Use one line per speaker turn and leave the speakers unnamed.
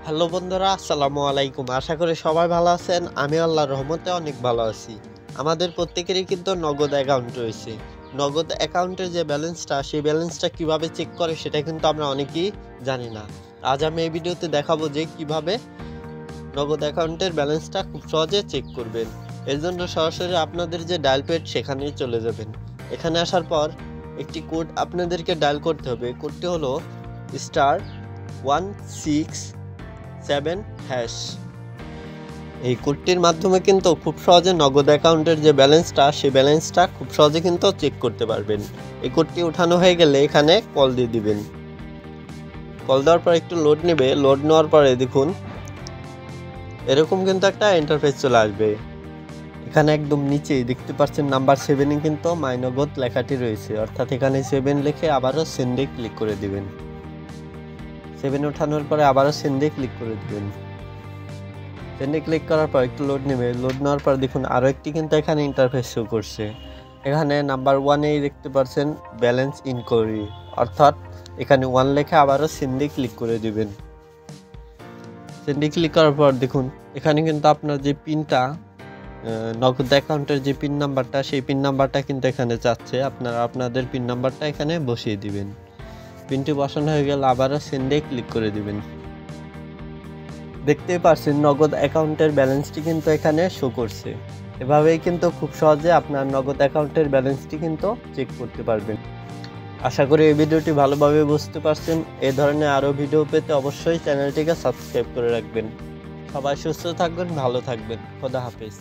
Hello বন্ধুরা, আসসালামু আলাইকুম। আশা করি সবাই ভালো আছেন। আমি আল্লাহর রহমতে অনেক ভালো আছি। আমাদের প্রত্যেকেরই কিন্তু নগদ অ্যাকাউন্ট রয়েছে। নগদ অ্যাকাউন্টের যে ব্যালেন্সটা, সেই ব্যালেন্সটা কিভাবে চেক করে সেটা কিন্তু আমরা অনেকেই জানি না। আজ আমি এই ভিডিওতে দেখাবো যে কিভাবে নগদ অ্যাকাউন্টের ব্যালেন্সটা খুব সহজে চেক করবেন। এর জন্য সরাসরি আপনাদের যে ডায়াল প্যাড সেখানেই চলে যাবেন। এখানে আসার পর একটি কোড আপনাদেরকে ডায়াল করতে হবে। কোডটি হলো *167#। এই কোডটির মাধ্যমে কিন্তু খুব সহজে নগদ অ্যাকাউন্টের যে ব্যালেন্সটা, সেই ব্যালেন্সটা খুব সহজে কিন্তু চেক করতে পারবেন। এই কোডটি উঠানো হয়ে গেলে এখানে কল দিয়ে দিবেন। কল দেওয়ার পর একটু লোড নেবে। লোড নেওয়ার পরে দেখুন এরকম কিন্তু একটা ইন্টারফেস চলে আসবে। এখানে একদম নিচেই দেখতে পাচ্ছেন নাম্বার 7 কিন্তু মাই নগদ লেখাটি রয়েছে, অর্থাৎ এখানে 7 লিখে আবারও সেন্ডে ক্লিক করে দিবেন। 7 ওঠানোর পরে আবারও সেন্ডে ক্লিক করে দিবেন। সেন্ডে ক্লিক করার পর একটু লোড নেবে। লোড নেওয়ার পর দেখুন আরও একটি কিন্তু এখানে ইন্টারফেস শো করছে। এখানে নাম্বার 1 দেখতে পাচ্ছেন ব্যালেন্স ইনকোয়ারি, অর্থাৎ এখানে 1 লিখে আবারও সেন্ডে ক্লিক করে দিবেন। সেন্ডে ক্লিক করার পর দেখুন এখানে কিন্তু আপনার যে পিনটা, নগদ অ্যাকাউন্টের যে পিন নাম্বারটা, সেই পিন নাম্বারটা কিন্তু এখানে চাচ্ছে। আপনারা আপনাদের পিন নাম্বারটা এখানে বসিয়ে দিবেন। পিনটি বসানো হয়ে গেলে আবারও সেন্ডে ক্লিক করে দিবেন। দেখতেই পাচ্ছেন নগদ অ্যাকাউন্টের ব্যালেন্সটি কিন্তু এখানে শো করছে। এভাবেই কিন্তু খুব সহজে আপনার নগদ অ্যাকাউন্টের ব্যালেন্সটি কিন্তু চেক করতে পারবেন। আশা করি এই ভিডিওটি ভালোভাবে বুঝতে পারছেন। এই ধরনের আরও ভিডিও পেতে অবশ্যই চ্যানেলটিকে সাবস্ক্রাইব করে রাখবেন। সবাই সুস্থ থাকবেন, ভালো থাকবেন। খোদা হাফেজ।